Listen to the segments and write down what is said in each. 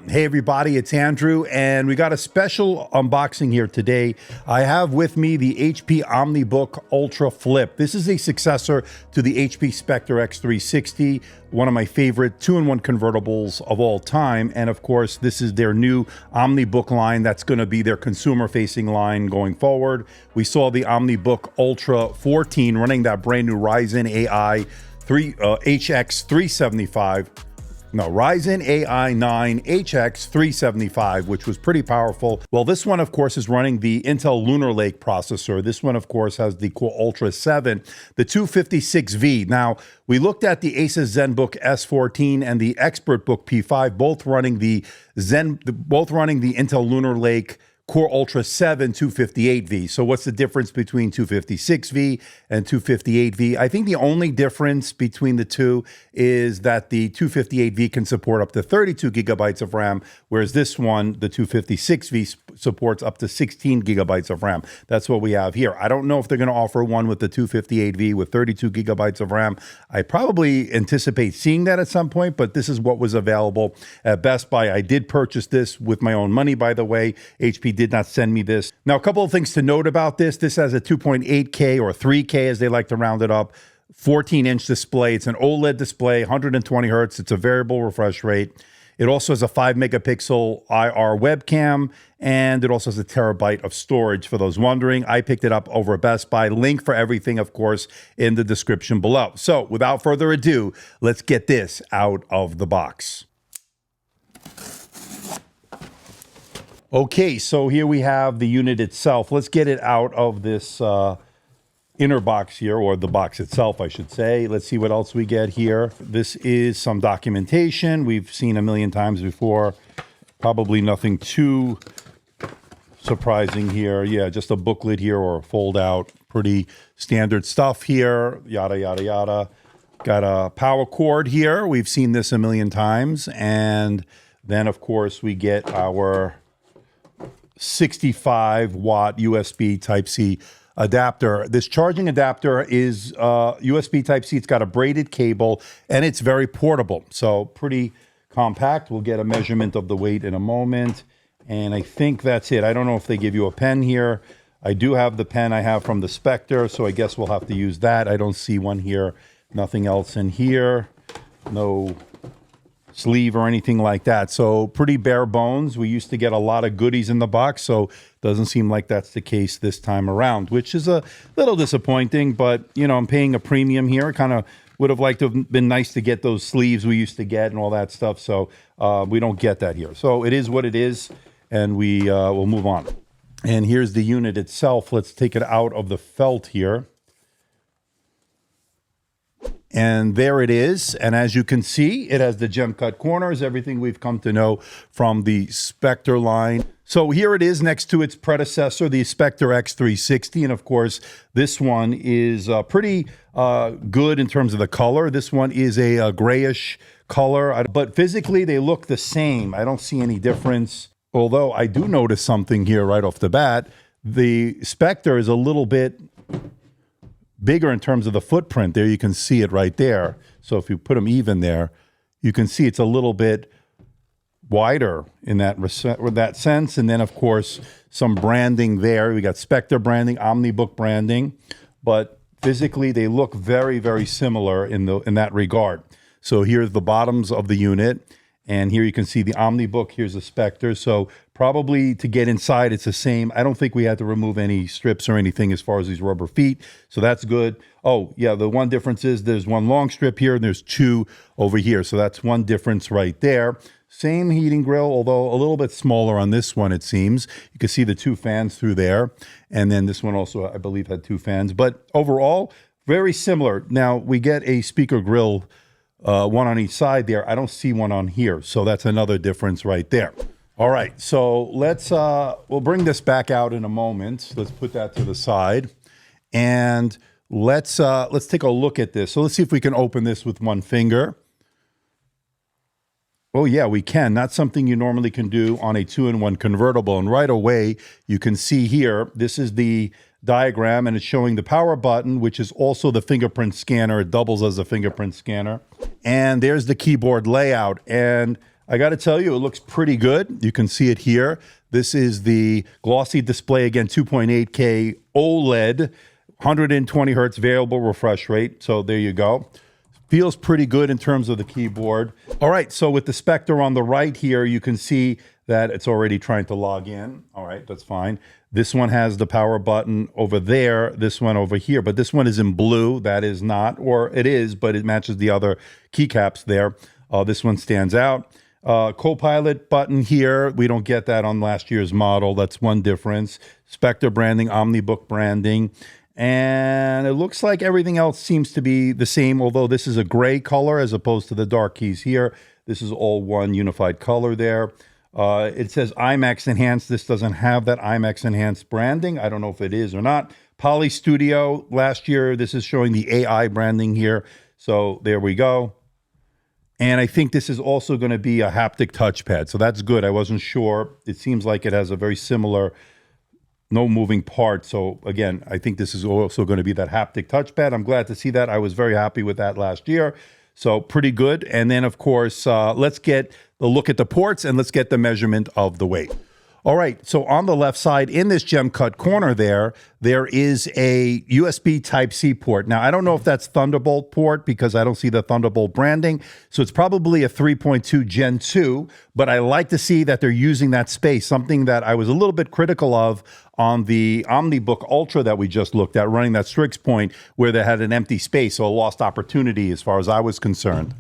Hey everybody, it's Andrew, and we got a special unboxing here today. I have with me the HP OmniBook Ultra Flip. This is a successor to the HP Spectre X360, one of my favorite two-in-one convertibles of all time. And of course, this is their new OmniBook line. That's going to be their consumer-facing line going forward. We saw the OmniBook Ultra 14 running that brand new Ryzen AI HX 375. No, Ryzen AI 9 HX 375, which was pretty powerful. Well, this one, of course, is running the Intel Lunar Lake processor. This one, of course, has the Core Ultra 7, the 256V. Now, we looked at the Asus ZenBook S14 and the ExpertBook P5, both running the Intel Lunar Lake Core Ultra 7 258V. So what's the difference between 256V and 258V? I think the only difference between the two is that the 258V can support up to 32 gigabytes of RAM, whereas this one, the 256V, supports up to 16 gigabytes of RAM. That's what we have here. I don't know if they're going to offer one with the 258V with 32 gigabytes of RAM. I probably anticipate seeing that at some point, but this is what was available at Best Buy. I did purchase this with my own money, by the way. HP did not send me this. Now, a couple of things to note about this. This has a 2.8K or 3K, as they like to round it up, 14-inch display. It's an OLED display, 120 hertz. It's a variable refresh rate. It also has a 5-megapixel IR webcam, and it also has a terabyte of storage. For those wondering, I picked it up over at Best Buy. Link for everything, of course, in the description below. So, without further ado, let's get this out of the box. Okay, so here we have the unit itself. Let's get it out of this inner box here, or the box itself, I should say. Let's see what else we get here. This is some documentation we've seen a million times before. Probably nothing too surprising here. Yeah, just a booklet here or a fold out. Pretty standard stuff here, yada, yada, yada. Got a power cord here. We've seen this a million times. And then, of course, we get our 65-watt USB Type-C adapter. This charging adapter is USB Type-C. It's got a braided cable, and it's very portable, so pretty compact. We'll get a measurement of the weight in a moment, and I think that's it. I don't know if they give you a pen here. I do have the pen I have from the Spectre, so I guess we'll have to use that. I don't see one here. Nothing else in here. No sleeve or anything like that. So pretty bare bones. We used to get a lot of goodies in the box, so doesn't seem like that's the case this time around, which is a little disappointing, but you know, I'm paying a premium here. Kind of would have liked to have been nice to get those sleeves we used to get and all that stuff. So we don't get that here. So it is what it is, and we will move on. And here's the unit itself. Let's take it out of the felt here. And there it is. And as you can see, it has the gem cut corners, everything we've come to know from the Spectre line. So here it is next to its predecessor, the Spectre X360. And of course, this one is pretty good in terms of the color. This one is a grayish color, but physically they look the same. I don't see any difference. Although I do notice something here right off the bat. The Spectre is a little bit bigger in terms of the footprint. There you can see it right there. So if you put them even there, you can see it's a little bit wider in that sense. And then, of course, some branding there. We got Spectre branding, OmniBook branding, but physically they look very, very similar in that regard. So here's the bottoms of the unit. And here you can see the OmniBook. Here's the Spectre. So probably to get inside, it's the same. I don't think we had to remove any strips or anything as far as these rubber feet. So that's good. Oh, yeah, the one difference is there's one long strip here and there's two over here. So that's one difference right there. Same heating grill, although a little bit smaller on this one, it seems. You can see the two fans through there. And then this one also, I believe, had two fans. But overall, very similar. Now, we get a speaker grill, one on each side there. I don't see one on here. So that's another difference right there. All right, so let's, we'll bring this back out in a moment. Let's put that to the side. And let's take a look at this. So let's see if we can open this with one finger. Oh yeah, we can. Not something you normally can do on a two-in-one convertible. And right away, you can see here, this is the diagram, and it's showing the power button, which is also the fingerprint scanner. It doubles as a fingerprint scanner. And there's the keyboard layout. And I got to tell you, it looks pretty good. You can see it here. This is the glossy display, again, 2.8K OLED, 120 hertz variable refresh rate. So there you go. Feels pretty good in terms of the keyboard. All right, so with the Spectre on the right here, you can see that it's already trying to log in. All right, that's fine. This one has the power button over there, this one over here, but this one is in blue. That is not, or it is, but it matches the other keycaps there. This one stands out. Copilot button here. We don't get that on last year's model. That's one difference. Spectre branding, OmniBook branding. And it looks like everything else seems to be the same, although this is a gray color as opposed to the dark keys here. This is all one unified color there. It says IMAX Enhanced. This doesn't have that IMAX Enhanced branding. I don't know if it is or not. Poly Studio last year. This is showing the AI branding here. So there we go. And I think this is also going to be a haptic touchpad. So that's good. I wasn't sure. It seems like it has a very similar, no moving parts. So again, I think this is also going to be that haptic touchpad. I'm glad to see that. I was very happy with that last year. So pretty good. And then, of course, let's get a look at the ports and let's get the measurement of the weight. All right, so on the left side in this gem cut corner there is a USB Type-C port. Now, I don't know if that's Thunderbolt port because I don't see the Thunderbolt branding. So it's probably a 3.2 Gen 2, but I like to see that they're using that space, something that I was a little bit critical of on the OmniBook Ultra that we just looked at, running that Strix point where they had an empty space, so a lost opportunity as far as I was concerned.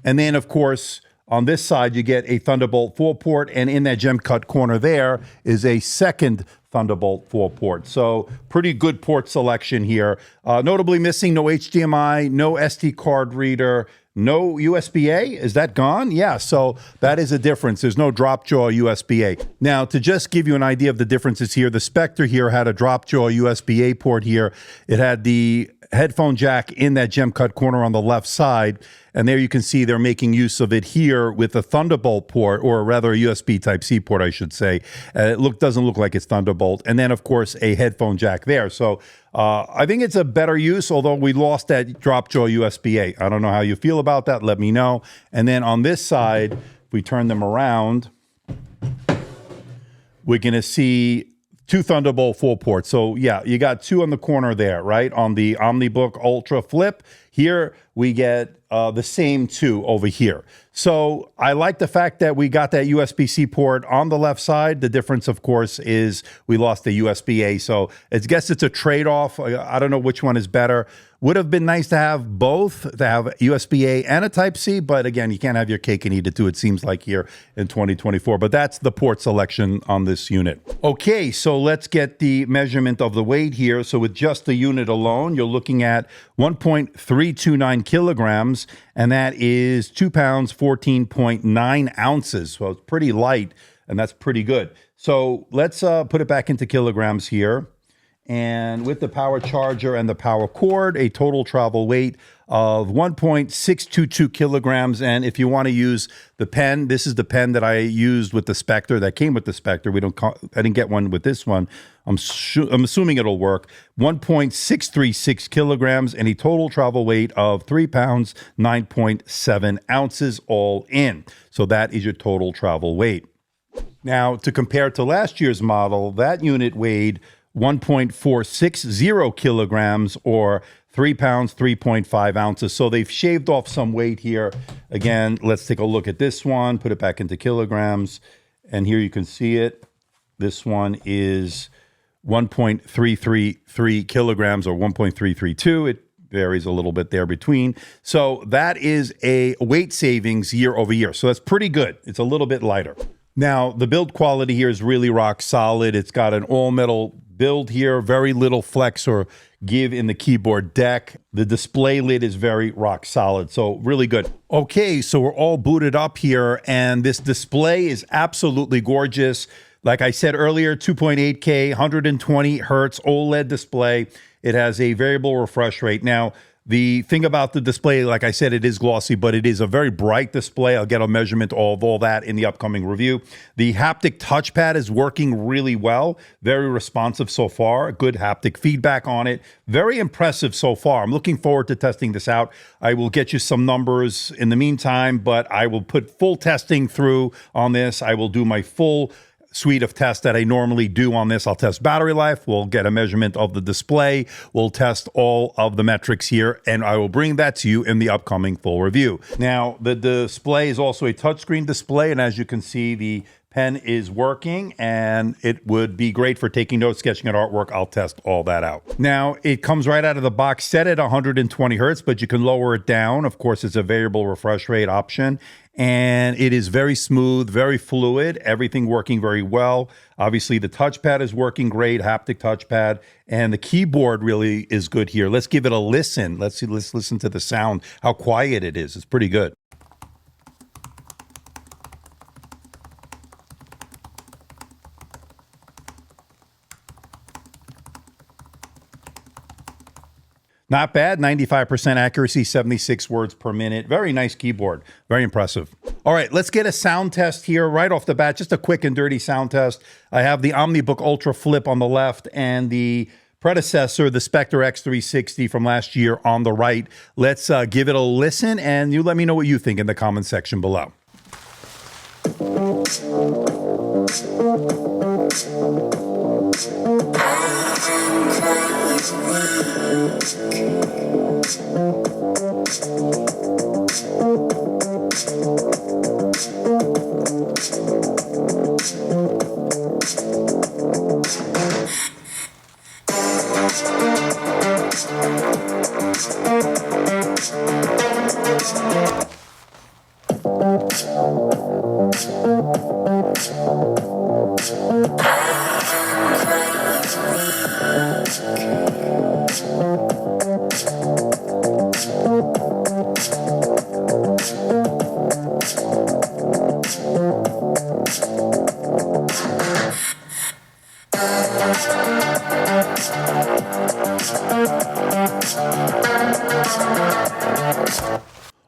And then, of course, on this side, you get a Thunderbolt 4 port, and in that gem cut corner there is a second Thunderbolt 4 port. So pretty good port selection here. Notably missing no HDMI, no SD card reader, no USB-A. Is that gone? Yeah, so that is a difference. There's no drop jaw USB-A. Now, to just give you an idea of the differences here, the Spectre here had a drop jaw USB-A port here. It had the headphone jack in that gem cut corner on the left side. And there you can see they're making use of it here with a Thunderbolt port, or rather a USB Type-C port, I should say. It doesn't look like it's Thunderbolt. And then, of course, a headphone jack there. So I think it's a better use, although we lost that drop jaw USB-A. I don't know how you feel about that. Let me know. And then on this side, if we turn them around, we're going to see two Thunderbolt 4 ports. So yeah, you got two on the corner there, right? On the OmniBook Ultra Flip. Here we get the same two over here. So I like the fact that we got that USB-C port on the left side. The difference, of course, is we lost the USB-A. So I guess it's a trade-off. I don't know which one is better. Would have been nice to have both, to have USB-A and a Type-C, but again, you can't have your cake and eat it too, it seems like here in 2024. But that's the port selection on this unit. Okay, so let's get the measurement of the weight here. So with just the unit alone, you're looking at 1.329 kilograms, and that is 2 pounds, 14.9 ounces. So it's pretty light, and that's pretty good. So let's put it back into kilograms here. And with the power charger and the power cord, a total travel weight of 1.622 kilograms. And if you want to use the pen, this is the pen that I used with the Spectre, that came with the Spectre. I didn't get one with this one. I'm assuming it'll work. 1.636 kilograms and a total travel weight of 3 pounds, 9.7 ounces all in. So that is your total travel weight. Now, to compare to last year's model, that unit weighed 1.460 kilograms or 3 pounds, 3.5 ounces. So they've shaved off some weight here. Again, let's take a look at this one, put it back into kilograms. And here you can see it. This one is 1.333 kilograms or 1.332. It varies a little bit there between. So that is a weight savings year over year. So that's pretty good. It's a little bit lighter. Now, the build quality here is really rock solid. It's got an all-metal build here, very little flex or give in the keyboard deck. The display lid is very rock solid, so really good. Okay, so we're all booted up here, and this display is absolutely gorgeous. Like I said earlier, 2.8K, 120 hertz OLED display. It has a variable refresh rate. Now, The thing about the display, like I said, it is glossy, but it is a very bright display. I'll get a measurement of all that in the upcoming review. The haptic touchpad is working really well. Very responsive so far. Good haptic feedback on it. Very impressive so far. I'm looking forward to testing this out. I will get you some numbers in the meantime, but I will put full testing through on this. I will do my full suite of tests that I normally do on this. I'll test battery life. We'll get a measurement of the display. We'll test all of the metrics here, and I will bring that to you in the upcoming full review. Now, the display is also a touchscreen display, and as you can see, the pen is working, and it would be great for taking notes, sketching at artwork. I'll test all that out. Now, it comes right out of the box set at 120 hertz, but you can lower it down. Of course, it's a variable refresh rate option, and it is very smooth, very fluid, everything working very well. Obviously, the touchpad is working great, haptic touchpad, and the keyboard really is good here. Let's give it a listen. Let's listen to the sound, how quiet it is. It's pretty good. Not bad, 95% accuracy, 76 words per minute. Very nice keyboard, very impressive. All right, let's get a sound test here right off the bat, just a quick and dirty sound test. I have the OmniBook Ultra Flip on the left and the predecessor, the Spectre X360 from last year on the right. Let's give it a listen, and you let me know what you think in the comment section below.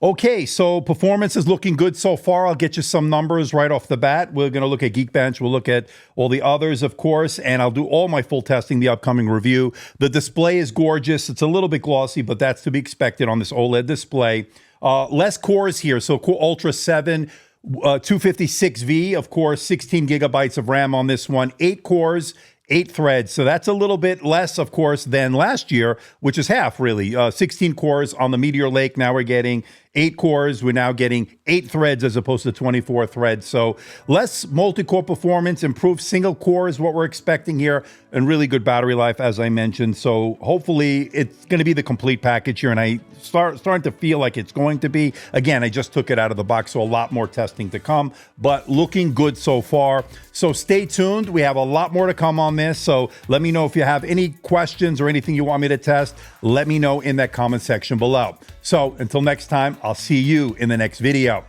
Okay, so performance is looking good so far. I'll get you some numbers right off the bat. We're going to look at Geekbench. We'll look at all the others, of course, and I'll do all my full testing, the upcoming review. The display is gorgeous. It's a little bit glossy, but that's to be expected on this OLED display. Less cores here. So Core Ultra 7, 256V, of course, 16 gigabytes of RAM on this one, 8 cores, 8 threads. So that's a little bit less, of course, than last year, which is half, really. 16 cores on the Meteor Lake. Now we're getting 8 cores. We're now getting 8 threads as opposed to 24 threads. So less multi-core performance, improved single core is what we're expecting here, and really good battery life, as I mentioned. So hopefully it's going to be the complete package here, and I starting to feel like it's going to be. Again, I just took it out of the box, so a lot more testing to come, but looking good so far. So stay tuned. We have a lot more to come on this. So let me know if you have any questions or anything you want me to test. Let me know in that comment section below. So until next time, I'll see you in the next video.